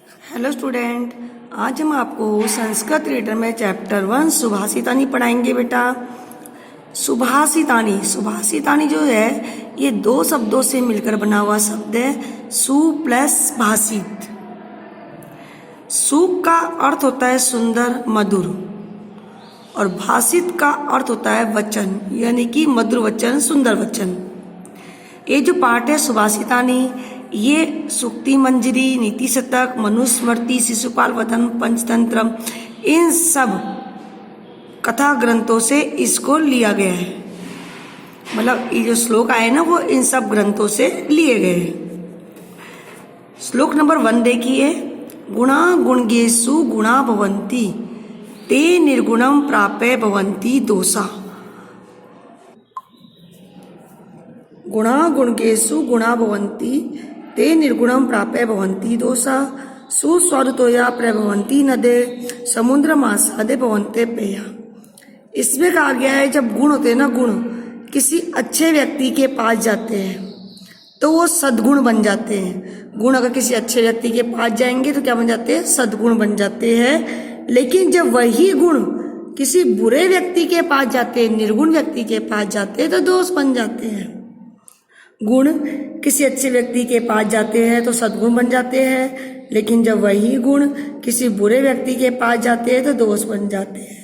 Hello student, आज हम आपको संस्कृत रीडर में चैप्टर 1 सुभाषितानी पढ़ाएंगे बेटा। सुभाषितानी जो है ये दो शब्दों से मिलकर बना हुआ शब्द है, सु प्लस भाषित। सु का अर्थ होता है सुंदर मधुर और भाषित का अर्थ होता है वचन, यानी कि मधुर वचन, सुंदर वचन। ये जो पाठ है सुभाषितानी, ये सूक्ति मंजरी, नीति शतक, मनुस्मृति, शिशुपाल वदन, पंचतंत्र, इन सब कथा ग्रंथों से इसको लिया गया है। मतलब ये जो श्लोक आए ना वो इन सब ग्रंथों से लिए गए हैं। श्लोक नंबर 1 देखिए, गुणा गुणगेषु गुणा भवन्ति ते निर्गुणम प्राप्य भवन्ति दोषा। गुणा गुणगेषु गुणा भवन्ति ते निर्गुणम प्राप्य भवन्ति दोषा। सुस्वादुतोया प्रभवन्ति नदे समुद्र मासादे भवन्ते पेया। इसमें कहा गया है जब गुण होते हैं ना, गुण किसी अच्छे व्यक्ति के पास जाते हैं तो वो सद्गुण बन जाते हैं। गुण अगर किसी अच्छे व्यक्ति के पास जाएंगे तो क्या बन जाते हैं? सद्गुण बन जाते हैं। लेकिन जब वही गुण किसी बुरे व्यक्ति के पास जाते हैं, निर्गुण व्यक्ति के पास जाते हैं तो दोष बन जाते हैं। गुण किसी अच्छे व्यक्ति के पास जाते हैं तो सद्गुण बन जाते हैं, लेकिन जब वही गुण किसी बुरे व्यक्ति के पास जाते हैं तो दोष बन जाते हैं।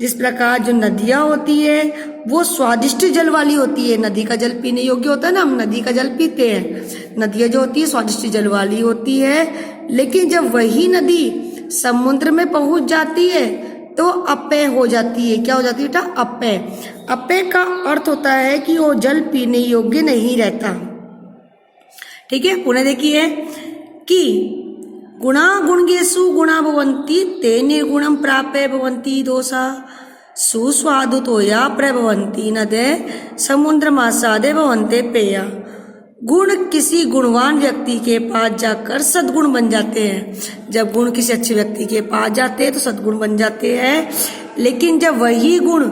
जिस प्रकार जो नदियाँ होती है वो स्वादिष्ट जल वाली होती है, नदी का जल पीने योग्य होता है ना, हम नदी का जल पीते हैं। नदियाँ जो होती है स्वादिष्ट जल वाली होती है, लेकिन जब वही नदी समुद्र में पहुंच जाती है तो अपेय हो जाती है। क्या हो जाती है बेटा? अपेय। अपेय का अर्थ होता है कि वो जल पीने योग्य नहीं रहता। ठीक है, पुनः देखिए कि गुणा गुणगेषु गुणा भवन्ति ते निर्गुणम प्राप्य भवन्ति दोषा। सुस्वादुतोया प्रभवन्ति नदे समुद्र मासादे भवन्ते पेया। गुण किसी गुणवान व्यक्ति के पास जाकर सद्गुण बन जाते हैं। जब गुण किसी अच्छे व्यक्ति के पास जाते हैं तो सद्गुण बन जाते हैं, लेकिन जब वही गुण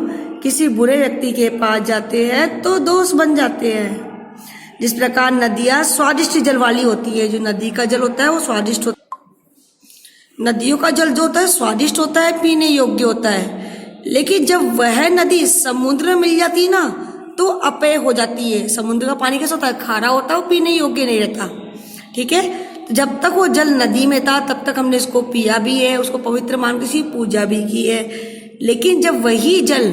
किसी बुरे व्यक्ति के पास जाते हैं तो दोष बन जाते हैं। जिस प्रकार नदियाँ स्वादिष्ट जल वाली होती है, जो नदी का जल होता है वो स्वादिष्ट होता है। नदियों का जल जो होता है स्वादिष्ट होता है, पीने योग्य होता है, लेकिन जब वह नदी समुद्र में मिल जाती है ना तो अपेय हो जाती है। समुद्र का पानी कैसा होता है? खारा होता है, वो पीने योग्य नहीं रहता। ठीक है, तो जब तक वो जल नदी में था तब तक हमने इसको पिया भी है, उसको पवित्र मान के इसकी पूजा भी की है। लेकिन जब वही जल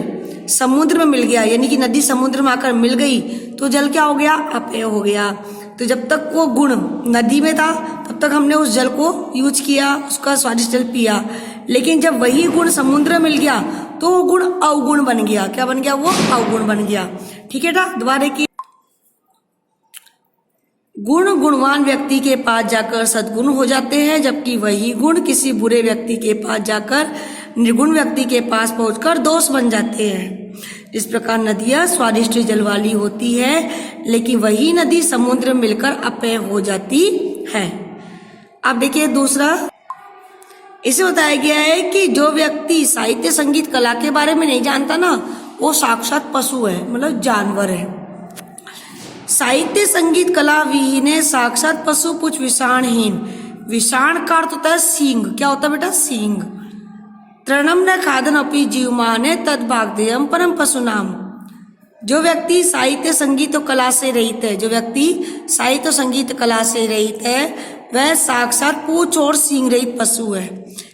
समुद्र में मिल गया, यानी कि नदी समुद्र में आकर मिल गई, तो जल क्या हो गया? अपेय हो गया। तो जब तक वो गुण नदी में था तब तक हमने उस जल को यूज किया, उसका स्वादिष्ट जल पिया। लेकिन जब वही गुण समुद्र में मिल गया तो वो गुण अवगुण बन गया। क्या बन गया? वो अवगुण बन गया। ठीक है ना, दोबारा देखिए, गुण गुणवान व्यक्ति के पास जाकर सद्गुण हो जाते हैं, जबकि वही गुण किसी बुरे व्यक्ति के पास जाकर निर्गुण व्यक्ति के पास पहुंचकर दोष बन जाते हैं। इस प्रकार नदियाँ स्वादिष्ट जल वाली होती है, लेकिन वही नदी समुद्र में मिलकर अपेय हो जाती है। अब देखिए दूसरा, इसे बताया गया है कि जो व्यक्ति साहित्य संगीत कला के बारे में नहीं जानता ना, वो साक्षात पशु है, मतलब जानवर है। साहित्य संगीत कला विहीने साक्षात पशु पुछ विषाणहीन। विषाण का अर्थ होता है सींग। क्या होता है बेटा? सींग। तृणम न खादन अपि जीवमाने तद भागदेयम परम पशु नाम। जो व्यक्ति साहित्य संगीत और कला से रहित है, जो व्यक्ति साहित्य संगीत कला से रहित है, वह साक्षात पूंछ और सींग रहित पशु है।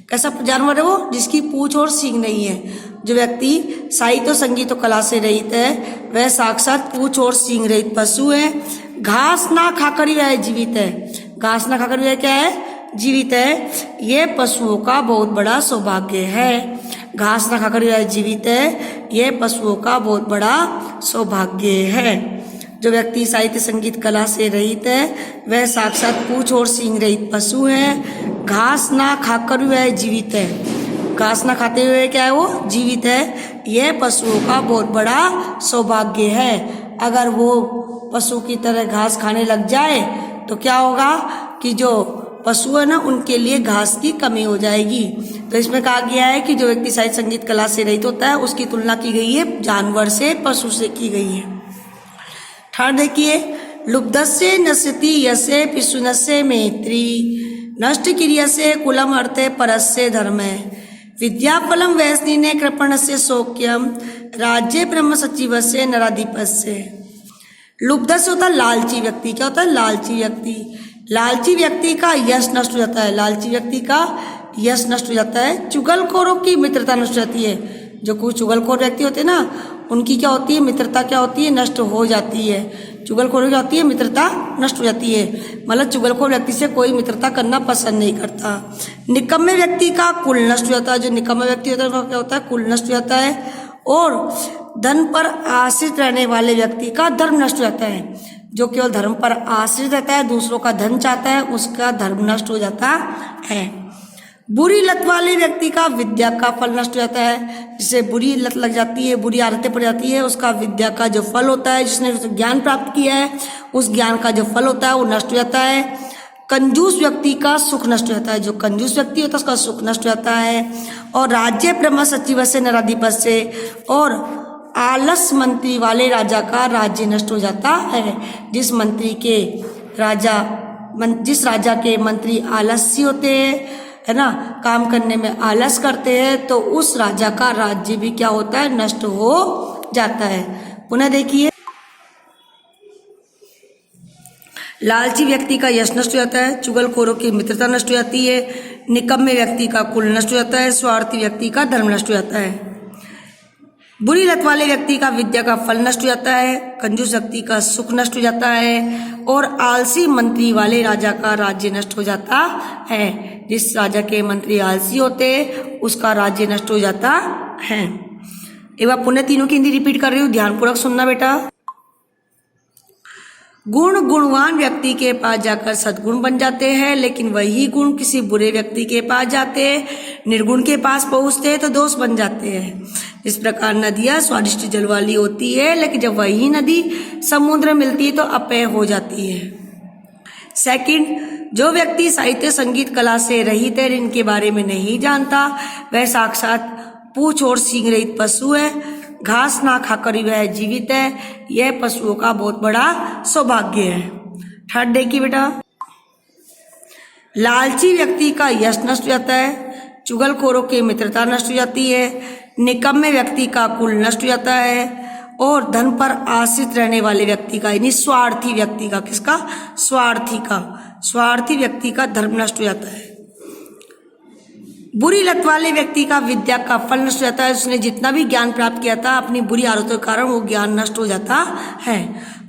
कैसा जानवर है वो? जिसकी पूंछ और सींग नहीं है। जो व्यक्ति साहित्य और संगीत और कला से रहित है वह साक्षात पूंछ और सींग रहित पशु है। घास ना खाकर वह जीवित है। घास ना खाकर वह क्या है? जीवित है। यह पशुओं का बहुत बड़ा सौभाग्य है। घास ना खाकर वह जीवित है, यह पशुओं का बहुत बड़ा सौभाग्य है। जो व्यक्ति साहित्य संगीत कला से रहित है वह साक्षात पूंछ और सींग रहित पशु है। घास ना खाकर वह जीवित है। घास ना खाते हुए क्या है? वो जीवित है। यह पशुओं का बहुत बड़ा सौभाग्य है। अगर वो पशु की तरह घास खाने लग जाए तो क्या होगा कि जो पशु है ना उनके लिए घास की कमी हो जाएगी। तो इसमें कहा गया है कि जो व्यक्ति साहित्य संगीत कला से रहित होता है उसकी तुलना की गई है जानवर से, पशु से की गई है। थर्ड देखिए, लुब्धस्य नश्यति यस्य पिशुनस्य मैत्री नष्ट क्रियसे कुलम अर्थे परस्य धर्मे विद्याफलम वैष्णिने कृपणस्य शोक्यम राज्य ब्रह्म सचिवस्य नराधिपस्य। लुब्धस्य होता है लालची व्यक्ति। क्या होता है? लालची व्यक्ति। लालची व्यक्ति का यश नष्ट हो जाता है। लालची व्यक्ति का यश नष्ट हो जाता है। चुगलखोरों की मित्रता नष्ट हो जाती है। जो कुछ चुगलखोर व्यक्ति होते हैं ना, उनकी क्या होती है? मित्रता क्या होती है? नष्ट हो जाती है। चुगलखोर क्या होती है? मित्रता नष्ट हो जाती है। मतलब चुगलखोर व्यक्ति से कोई मित्रता करना पसंद नहीं करता। निकम्मे व्यक्ति का कुल नष्ट हो जाता है। जो निकम्मा व्यक्ति होता है उसका क्या होता है? कुल नष्ट हो जाता है। और धन पर आश्रित रहने वाले व्यक्ति का धर्म नष्ट हो जाता है। जो केवल धर्म पर आश्रित रहता है, दूसरों का धन चाहता है, उसका धर्म नष्ट हो जाता है। बुरी लत वाले व्यक्ति का विद्या का फल नष्ट हो जाता है। जिसे बुरी लत लग जाती है, बुरी आदतें पड़ जाती है, उसका विद्या का जो फल होता है, जिसने ज्ञान प्राप्त किया है, उस ज्ञान का जो फल होता है वो नष्ट हो जाता है। कंजूस व्यक्ति का सुख नष्ट हो जाता है। जो कंजूस व्यक्ति होता है उसका सुख नष्ट हो जाता है। और राज्य ब्रह्म सचिव से नराधिपत से, और आलस मंत्री वाले राजा का राज्य नष्ट हो जाता है। जिस राजा के मंत्री आलसी होते हैं, है ना, काम करने में आलस करते हैं, तो उस राजा का राज्य भी क्या होता है? नष्ट हो जाता है। पुनः देखिए, लालची व्यक्ति का यश नष्ट हो जाता है। चुगलखोरों की मित्रता नष्ट हो जाती है। निकम्मे व्यक्ति का कुल नष्ट हो जाता है। स्वार्थी व्यक्ति का धर्म नष्ट हो जाता है। बुरी लत वाले व्यक्ति का विद्या का फल नष्ट हो जाता है। कंजूस व्यक्ति का सुख नष्ट हो जाता है। और आलसी मंत्री वाले राजा का राज्य नष्ट हो जाता है। जिस राजा के मंत्री आलसी होते उसका राज्य नष्ट हो जाता है। एक बार पुनः तीनों की हिंदी रिपीट कर रही हूँ, ध्यानपूर्वक सुनना बेटा। गुणवान व्यक्ति के पास जाकर सद्गुण बन जाते हैं, लेकिन वही गुण किसी बुरे व्यक्ति के पास जाते हैं, निर्गुण के पास पहुंचते हैं तो दोष बन जाते हैं। इस प्रकार नदियां स्वादिष्ट जल वाली होती है, लेकिन जब वही नदी समुद्र मिलती है तो अपेय हो जाती है। सेकंड, जो व्यक्ति साहित्य संगीत कला से रहित है, इनके बारे में नहीं जानता, वह साक्षात पूंछ और सींग रहित पशु है। घास ना खाकर वह जीवित है। यह पशुओं का बहुत बड़ा सौभाग्य है। थर्ड देखिए बेटा, लालची व्यक्ति का यश नष्ट हो जाता है। चुगलखोरों की मित्रता नष्ट हो जाती है। निकम्मे व्यक्ति का कुल नष्ट हो जाता है। और धन पर आश्रित रहने वाले व्यक्ति का, यानी स्वार्थी व्यक्ति का, किसका? स्वार्थी व्यक्ति का धर्म नष्ट हो जाता है। बुरी लत वाले व्यक्ति का विद्या का फल नष्ट हो जाता है। उसने जितना भी ज्ञान प्राप्त किया था, अपनी बुरी आदतों के कारण वो ज्ञान नष्ट हो जाता है।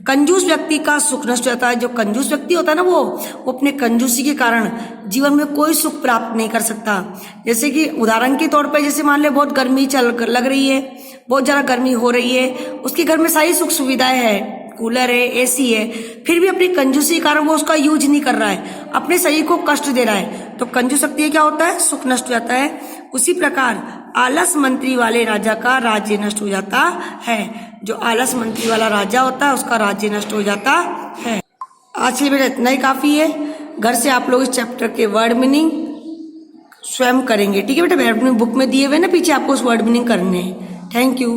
कंजूस व्यक्ति का सुख नष्ट हो जाता है। जो कंजूस व्यक्ति होता है ना, वो अपने कंजूसी के कारण जीवन में कोई सुख प्राप्त नहीं कर सकता। जैसे कि उदाहरण के तौर पर, जैसे मान ले बहुत गर्मी लग रही है, बहुत ज़्यादा गर्मी हो रही है, उसके घर में सारी सुख सुविधाएं हैं, कूलर है, एसी है, फिर भी अपनी कंजूसी के कारण वो उसका यूज नहीं कर रहा है, अपने शरीर को कष्ट दे रहा है, तो कंजूस व्यक्ति क्या होता है? सुख नष्ट हो जाता है। उसी प्रकार आलस मंत्री वाले राजा का राज्य नष्ट हो जाता है। जो आलस मंत्री वाला राजा होता है उसका राज्य नष्ट हो जाता है। आज के लिए बेटा इतना ही काफी है। घर से आप लोग इस चैप्टर के वर्ड मीनिंग स्वयं करेंगे, ठीक है बेटा? वर्ड मीनिंग बुक में दिए हुए ना पीछे, आपको उस वर्ड मीनिंग करने हैं। Thank you.